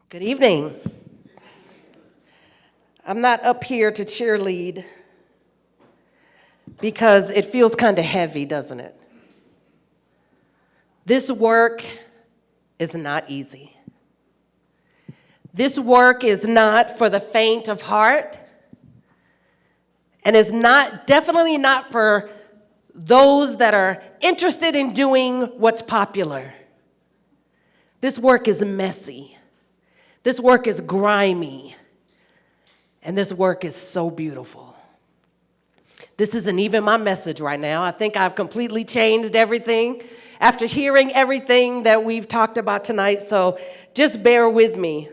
Good evening. I'm not up here to cheerlead because it feels kind of heavy, doesn't it? This work is not easy. This work is not for the faint of heart, and is definitely not for those that are interested in doing what's popular. This work is messy. This work is grimy. And this work is so beautiful. This isn't even my message right now. I think I've completely changed everything after hearing everything that we've talked about tonight, so just bear with me.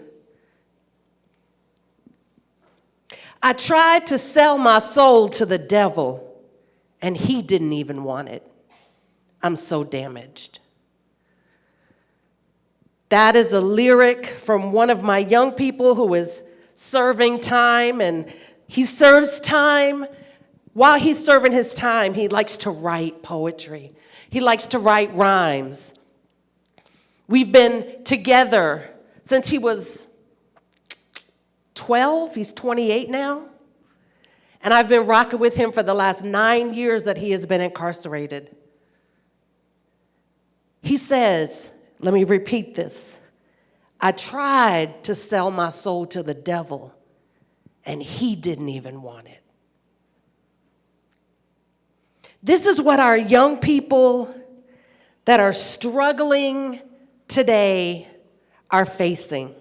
I tried to sell my soul to the devil, and he didn't even want it. I'm so damaged. That is a lyric from one of my young people who is serving time, and he serves time. While he's serving his time, he likes to write poetry. He likes to write rhymes. We've been together since he was 12. He's 28 now. And I've been rocking with him for the last 9 years that he has been incarcerated. He says, let me repeat this. I tried to sell my soul to the devil, and he didn't even want it. This is what our young people that are struggling today are facing.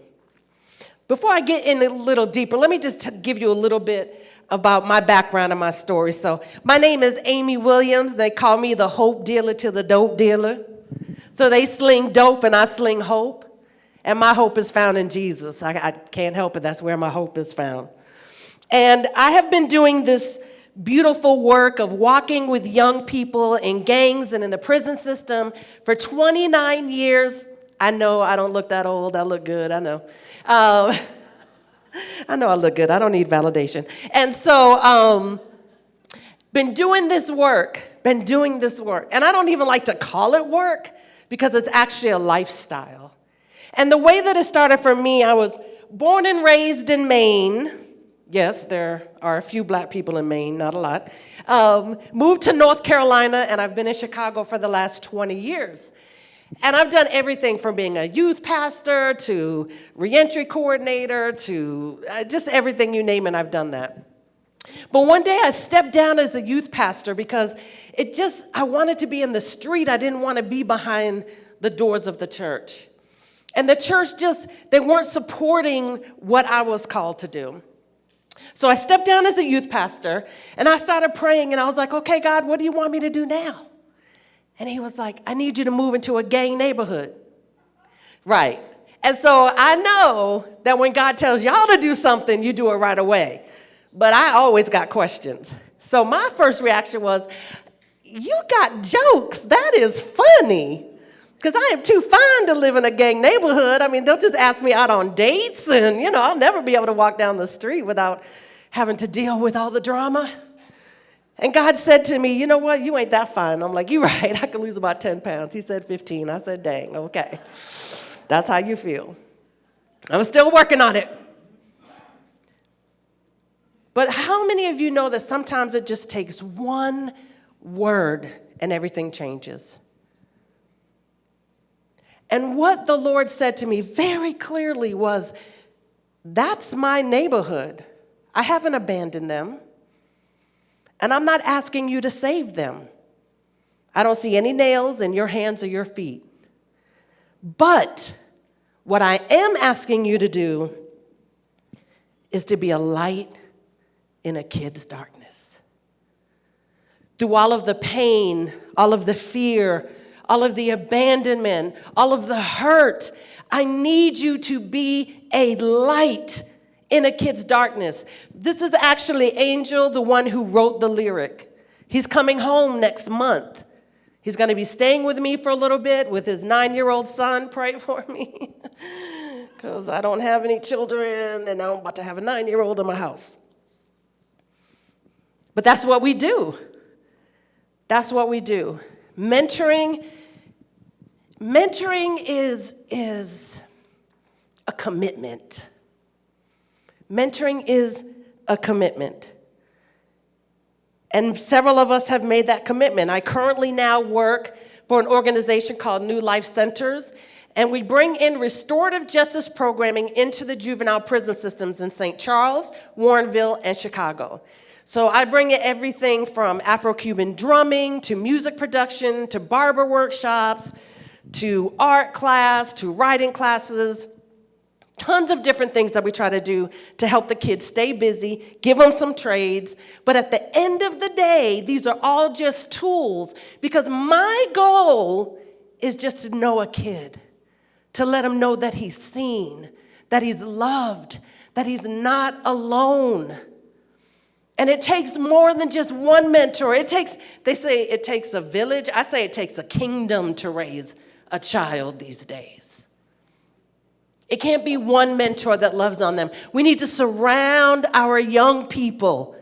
Before I get in a little deeper, let me just give you a little bit about my background and my story. So my name is Amy Williams. They call me the hope dealer to the dope dealer. So they sling dope and I sling hope. And my hope is found in Jesus. I can't help it. That's where my hope is found. And I have been doing this beautiful work of walking with young people in gangs and in the prison system for 29 years. I know I don't look that old. I look good. I know. I know I look good. I don't need validation. And so, been doing this work. And I don't even like to call it work because it's actually a lifestyle. And the way that it started for me, I was born and raised in Maine. Yes, there are a few black people in Maine, not a lot. Moved to North Carolina, and I've been in Chicago for the last 20 years. And I've done everything from being a youth pastor to reentry coordinator to just everything you name it, I've done that. But one day I stepped down as the youth pastor because I wanted to be in the street. I didn't want to be behind the doors of the church. And the church they weren't supporting what I was called to do. So I stepped down as a youth pastor, and I started praying, and I was like, okay, God, what do you want me to do now? And he was like, I need you to move into a gang neighborhood. Right. And so I know that when God tells y'all to do something, you do it right away. But I always got questions. So my first reaction was, you got jokes. That is funny. Because I am too fine to live in a gang neighborhood. I mean, they'll just ask me out on dates, and, I'll never be able to walk down the street without having to deal with all the drama. And God said to me, you know what? You ain't that fine. I'm like, you're right. I could lose about 10 pounds. He said 15. I said, dang, okay. That's how you feel. I'm still working on it. But how many of you know that sometimes it just takes one word and everything changes? And what the Lord said to me very clearly was, that's my neighborhood. I haven't abandoned them. And I'm not asking you to save them. I don't see any nails in your hands or your feet. But what I am asking you to do is to be a light in a kid's darkness. Through all of the pain, all of the fear, all of the abandonment, all of the hurt, I need you to be a light in a kid's darkness. This is actually Angel, the one who wrote the lyric. He's coming home next month. He's going to be staying with me for a little bit with his 9-year-old son. Pray for me, because I don't have any children, and I'm about to have a 9-year-old in my house. But that's what we do. That's what we do. Mentoring is a commitment. Mentoring is a commitment. And several of us have made that commitment. I currently now work for an organization called New Life Centers, and we bring in restorative justice programming into the juvenile prison systems in St. Charles, Warrenville, and Chicago. So I bring in everything from Afro-Cuban drumming to music production to barber workshops to art class to writing classes. Tons of different things that we try to do to help the kids stay busy, give them some trades. But at the end of the day, these are all just tools, because my goal is just to know a kid, to let him know that he's seen, that he's loved, that he's not alone. And it takes more than just one mentor. They say it takes a village. I say it takes a kingdom to raise a child these days. It can't be one mentor that loves on them. We need to surround our young people.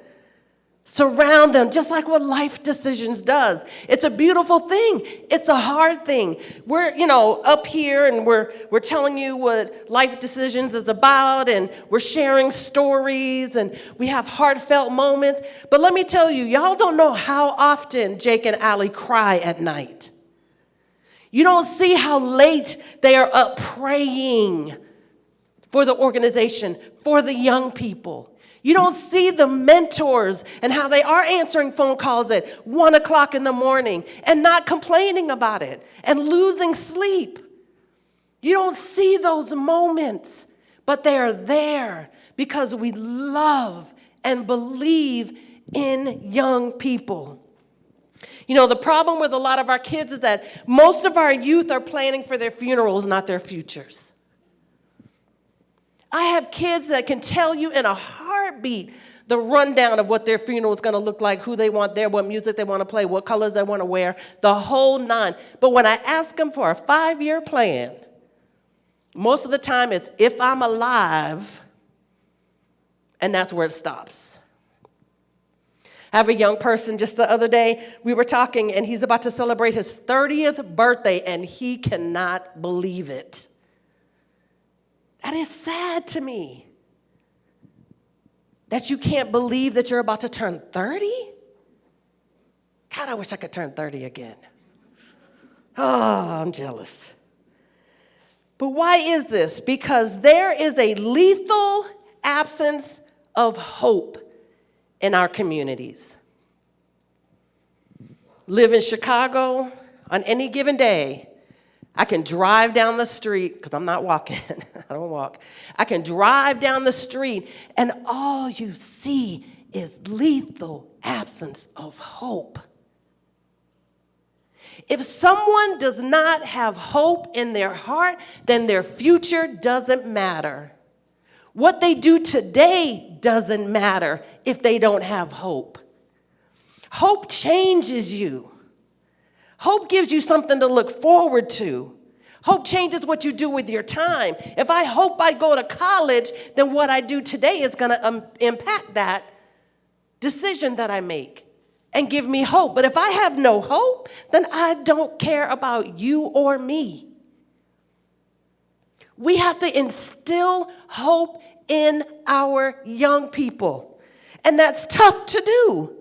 Surround them, just like what life decisions does. It's a beautiful thing. It's a hard thing. We're, up here and we're telling you what life decisions is about, and we're sharing stories, and we have heartfelt moments. But let me tell you, y'all don't know how often Jake and Allie cry at night. You don't see how late they are up praying for the organization, for the young people. You don't see the mentors and how they are answering phone calls at 1 o'clock in the morning and not complaining about it and losing sleep. You don't see those moments, but they are there because we love and believe in young people. The problem with a lot of our kids is that most of our youth are planning for their funerals, not their futures. I have kids that can tell you in a heartbeat the rundown of what their funeral is going to look like, who they want there, what music they want to play, what colors they want to wear, the whole nine. But when I ask them for a 5-year plan, most of the time it's if I'm alive, and that's where it stops. I have a young person just the other day, we were talking, and he's about to celebrate his 30th birthday, and he cannot believe it. That is sad to me, that you can't believe that you're about to turn 30. God, I wish I could turn 30 again. Oh, I'm jealous. But why is this? Because there is a lethal absence of hope in our communities. Live in Chicago, on any given day, I can drive down the street, because I'm not walking, I don't walk. I can drive down the street, and all you see is lethal absence of hope. If someone does not have hope in their heart, then their future doesn't matter. What they do today doesn't matter if they don't have hope. Hope changes you. Hope gives you something to look forward to. Hope changes what you do with your time. If I hope I go to college, then what I do today is going to impact that decision that I make and give me hope. But if I have no hope, then I don't care about you or me. We have to instill hope in our young people. And that's tough to do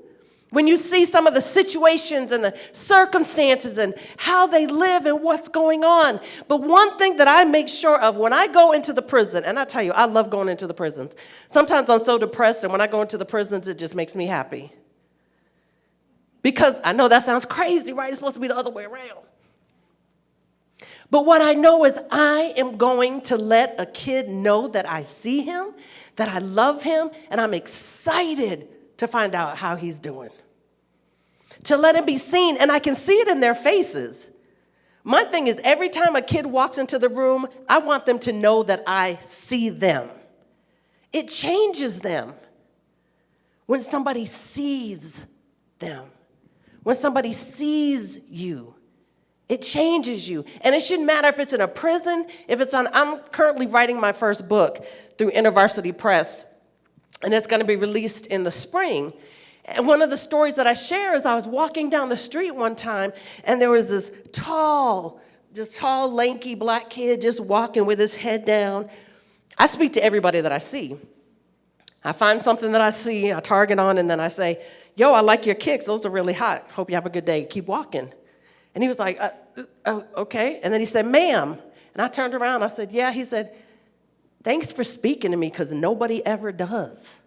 when you see some of the situations and the circumstances and how they live and what's going on. But one thing that I make sure of when I go into the prison, and I tell you, I love going into the prisons. Sometimes I'm so depressed, and when I go into the prisons, it just makes me happy. Because I know that sounds crazy, right? It's supposed to be the other way around. But what I know is I am going to let a kid know that I see him, that I love him, and I'm excited to find out how he's doing. To let him be seen, and I can see it in their faces. My thing is, every time a kid walks into the room, I want them to know that I see them. It changes them when somebody sees them, when somebody sees you. It changes you. And it shouldn't matter if it's in a prison, I'm currently writing my first book through InterVarsity Press, and it's going to be released in the spring. And one of the stories that I share is I was walking down the street one time, and there was this tall, lanky black kid just walking with his head down, I speak to everybody that I see. I find something that I see, I target on, and then I say, yo, I like your kicks. Those are really hot. Hope you have a good day. Keep walking. And he was like, okay. And then he said, ma'am. And I turned around. I said, yeah. He said, thanks for speaking to me because nobody ever does.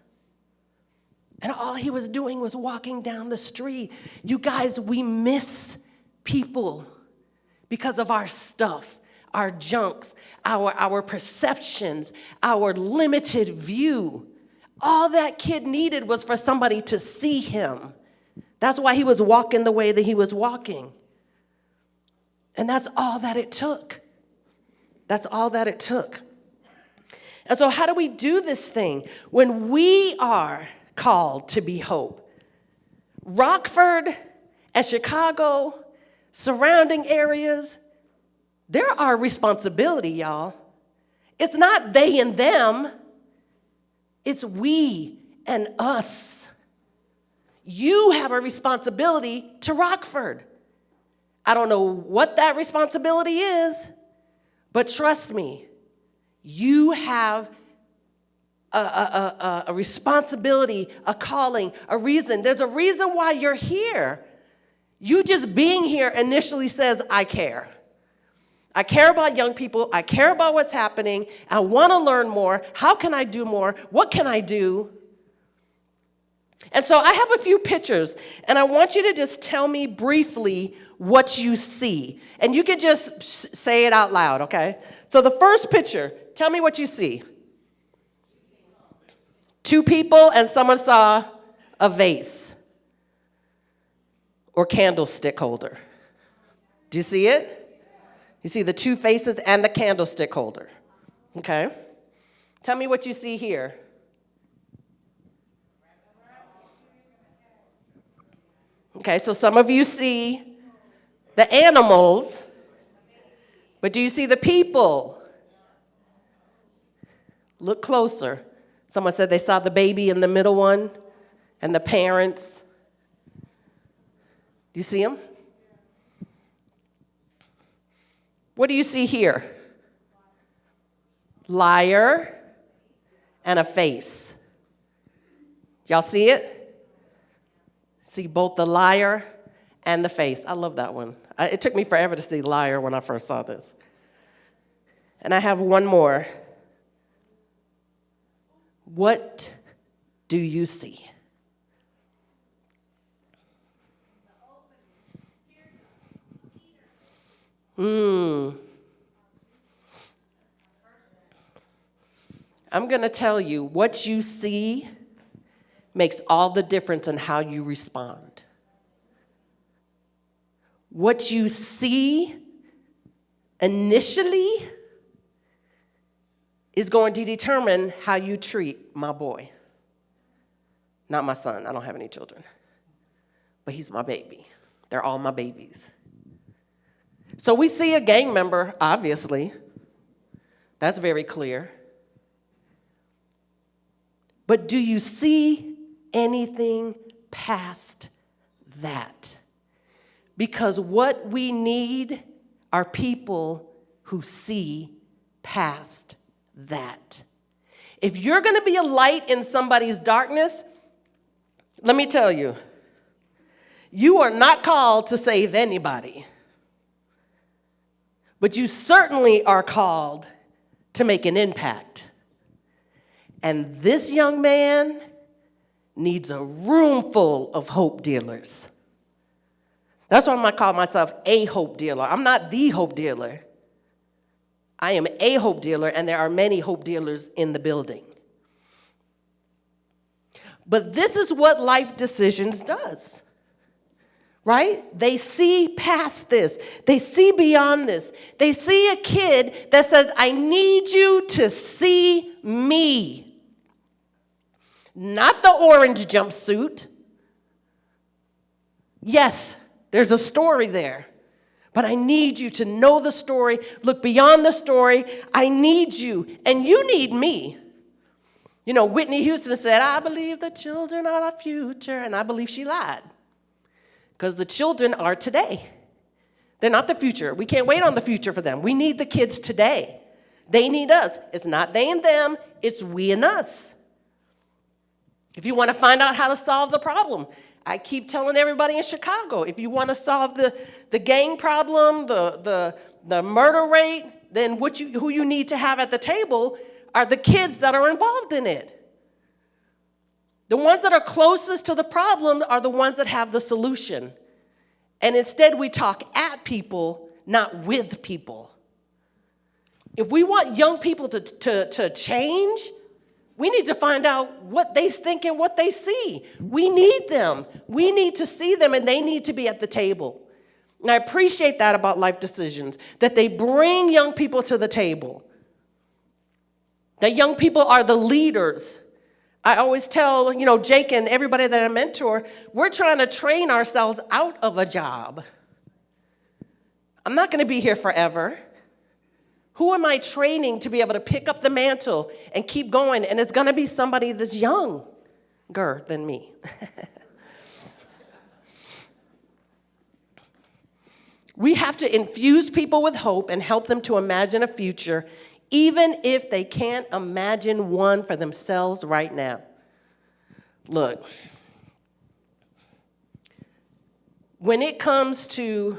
And all he was doing was walking down the street. You guys, we miss people because of our stuff, our junks, our perceptions, our limited view. All that kid needed was for somebody to see him. That's why he was walking the way that he was walking. And that's all that it took. That's all that it took. And so how do we do this thing when we are called to be hope? Rockford and Chicago, surrounding areas, they're our responsibility, y'all. It's not they and them. It's we and us. You have a responsibility to Rockford. I don't know what that responsibility is, but trust me, you have a responsibility, a calling, a reason. There's a reason why you're here. You just being here initially says, I care. I care about young people. I care about what's happening. I want to learn more. How can I do more? What can I do? And so I have a few pictures, and I want you to just tell me briefly what you see. And you can just say it out loud, okay? So the first picture, tell me what you see. Two people, and someone saw a vase or candlestick holder. Do you see it? You see the two faces and the candlestick holder. Okay? Tell me what you see here. Okay, so some of you see the animals, but do you see the people? Look closer. Someone said they saw the baby in the middle one and the parents. Do you see them? What do you see here? Liar and a face. Y'all see it? See both the liar and the face. I love that one. It took me forever to see liar when I first saw this. And I have one more. What do you see? I'm going to tell you, what you see makes all the difference in how you respond. What you see initially is going to determine how you treat my boy. Not my son. I don't have any children. But he's my baby. They're all my babies. So we see a gang member, obviously. That's very clear. But do you see anything past that? Because what we need are people who see past that. If you're going to be a light in somebody's darkness, let me tell you, you are not called to save anybody. But you certainly are called to make an impact. And this young man needs a room full of hope dealers. That's why I'm going to call myself a hope dealer. I'm not the hope dealer. I am a hope dealer, and there are many hope dealers in the building. But this is what Life Decisions does. Right? They see past this. They see beyond this. They see a kid that says, I need you to see me. Not the orange jumpsuit. Yes, there's a story there. But I need you to know the story, look beyond the story. I need you, and you need me. You know, Whitney Houston said, I believe the children are our future, and I believe she lied. Because the children are today. They're not the future. We can't wait on the future for them. We need the kids today. They need us. It's not they and them, it's we and us. If you want to find out how to solve the problem, I keep telling everybody in Chicago, if you want to solve the gang problem, the murder rate, then who you need to have at the table are the kids that are involved in it. The ones that are closest to the problem are the ones that have the solution. And instead we talk at people, not with people. If we want young people to change, we need to find out what they think and what they see. We need them. We need to see them, and they need to be at the table. And I appreciate that about Life Decisions, that they bring young people to the table. That young people are the leaders. I always tell, Jake and everybody that I mentor, we're trying to train ourselves out of a job. I'm not going to be here forever. Who am I training to be able to pick up the mantle and keep going? And it's going to be somebody that's younger than me. We have to infuse people with hope and help them to imagine a future, even if they can't imagine one for themselves right now. Look, when it comes to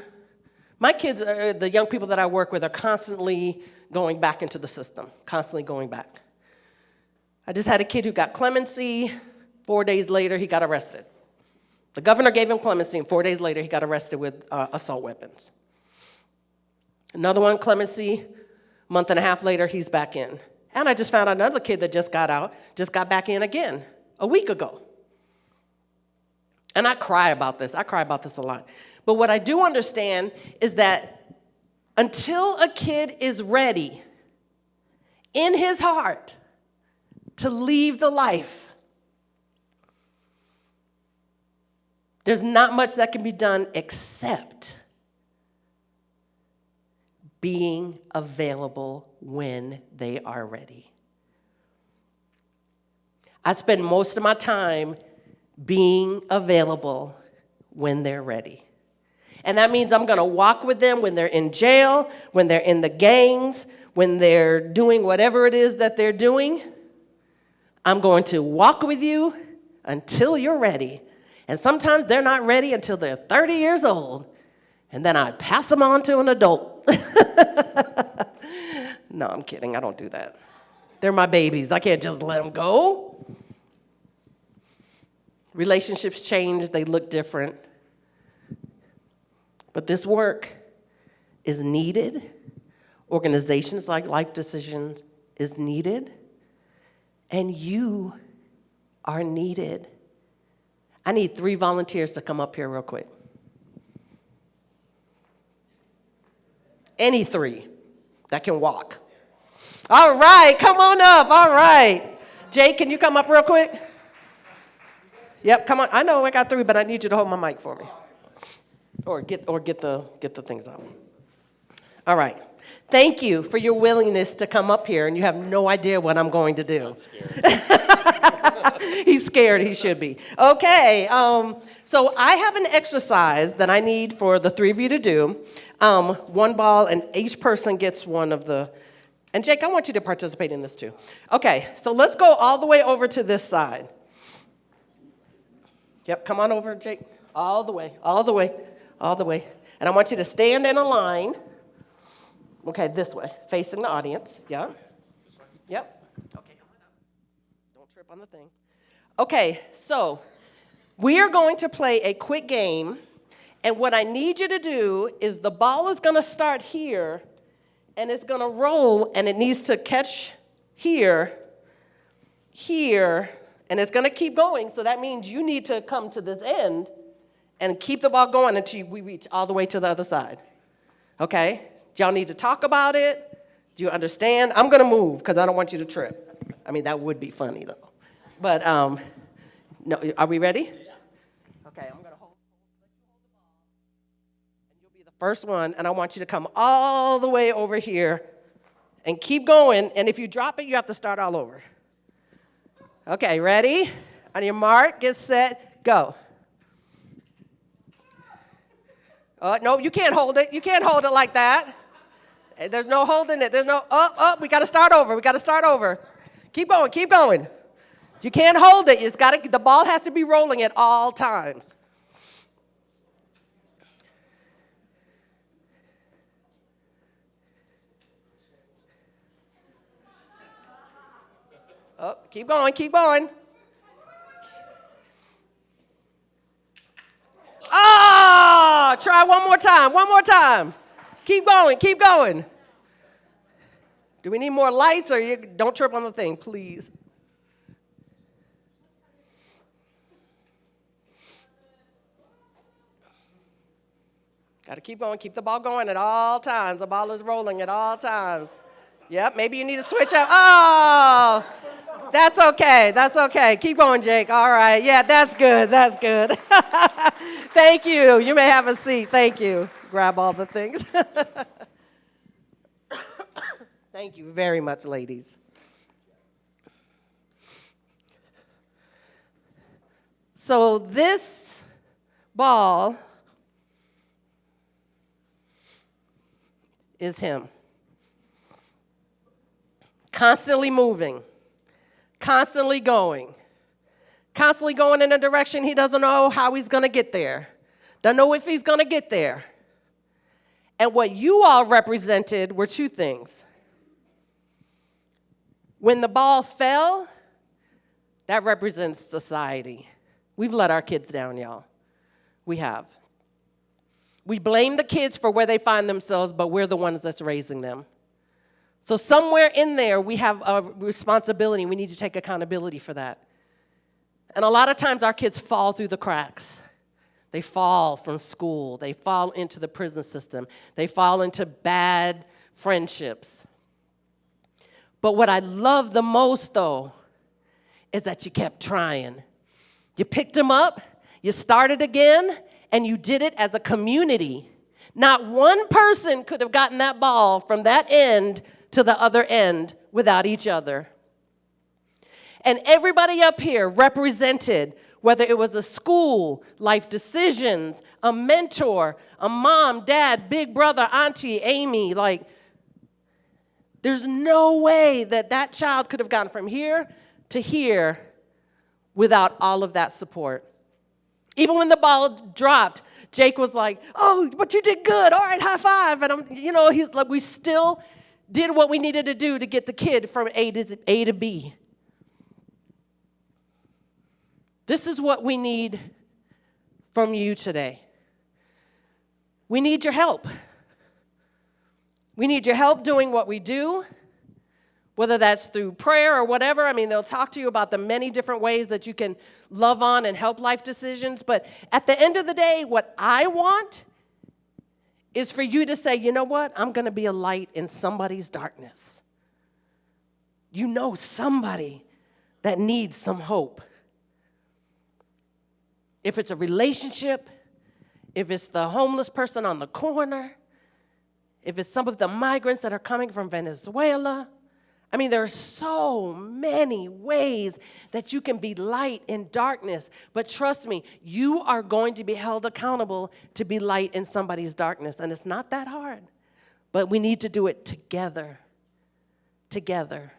my kids, the young people that I work with, are constantly going back into the system, constantly going back. I just had a kid who got clemency. 4 days later, he got arrested. The governor gave him clemency, and 4 days later, he got arrested with assault weapons. Another one, clemency, a month and a half later, he's back in. And I just found out another kid that just got out, just got back in again a week ago. And I cry about this. I cry about this a lot. But what I do understand is that until a kid is ready in his heart to leave the life, there's not much that can be done except being available when they are ready. I spend most of my time being available when they're ready. And that means I'm going to walk with them when they're in jail, when they're in the gangs, when they're doing whatever it is that they're doing. I'm going to walk with you until you're ready. And sometimes they're not ready until they're 30 years old. And then I pass them on to an adult. No, I'm kidding. I don't do that. They're my babies. I can't just let them go. Relationships change. They look different. But this work is needed. Organizations like Life Decisions is needed. And you are needed. I need 3 volunteers to come up here real quick. Any 3 that can walk. All right, come on up. All right. Jake, can you come up real quick? Yep, come on. I know I got 3, but I need you to hold my mic for me. Or get the things out. All right. Thank you for your willingness to come up here, and you have no idea what I'm going to do. He's scared. He should be. Okay. So I have an exercise that I need for the 3 of you to do. 1 ball, and each person gets one of the. And Jake, I want you to participate in this too. Okay. So let's go all the way over to this side. Yep. Come on over, Jake. All the way. All the way. All the way. And I want you to stand in a line. Okay, this way, facing the audience. Yeah. This way. Yep. Okay, come on up. Don't trip on the thing. Okay, so we are going to play a quick game, and what I need you to do is the ball is going to start here, and it's going to roll, and it needs to catch here, and it's going to keep going. So that means you need to come to this end and keep the ball going until we reach all the way to the other side. Okay? Do y'all need to talk about it? Do you understand? I'm going to move because I don't want you to trip. I mean, that would be funny, though. But, no, are we ready? Okay, I'm going to let you hold the ball. And you'll be the first one, and I want you to come all the way over here and keep going. And if you drop it, you have to start all over. Okay, ready? On your mark, get set, go. No, you can't hold it. You can't hold it like that. There's no holding it. There's no, we got to start over. We got to start over. Keep going, keep going. You can't hold it. The ball has to be rolling at all times. Oh, keep going, keep going. Oh, try one more time, one more time. Keep going, keep going. Do we need more lights or don't trip on the thing, please? Got to keep going, keep the ball going at all times. The ball is rolling at all times. Yep, maybe you need to switch up. Oh, that's okay, that's okay. Keep going, Jake. All right, yeah, that's good, that's good. Thank you. You may have a seat. Thank you. Grab all the things. Thank you very much, ladies. So this ball is him. Constantly moving, constantly going in a direction he doesn't know how he's going to get there. Doesn't know if he's going to get there. And what you all represented were two things. When the ball fell, that represents society. We've let our kids down, y'all. We have. We blame the kids for where they find themselves, but we're the ones that's raising them. So somewhere in there, we have a responsibility. We need to take accountability for that. And a lot of times, our kids fall through the cracks. They fall from school. They fall into the prison system. They fall into bad friendships. But what I love the most, though, is that you kept trying. You picked them up, you started again, and you did it as a community. Not one person could have gotten that ball from that end to the other end without each other. And everybody up here represented, whether it was a school, life decisions, a mentor, a mom, dad, big brother, auntie, Amy, there's no way that that child could have gone from here to here without all of that support. Even when the ball dropped, Jake was like, oh, but you did good. All right, high five. And he's like, we still did what we needed to do to get the kid from A to B. This is what we need from you today. We need your help. We need your help doing what we do, whether that's through prayer or whatever. They'll talk to you about the many different ways that you can love on and help life decisions. But at the end of the day, what I want is for you to say, you know what? I'm going to be a light in somebody's darkness. You know somebody that needs some hope. If it's a relationship, if it's the homeless person on the corner, if it's some of the migrants that are coming from Venezuela. There are so many ways that you can be light in darkness. But trust me, you are going to be held accountable to be light in somebody's darkness. And it's not that hard. But we need to do it together. Together.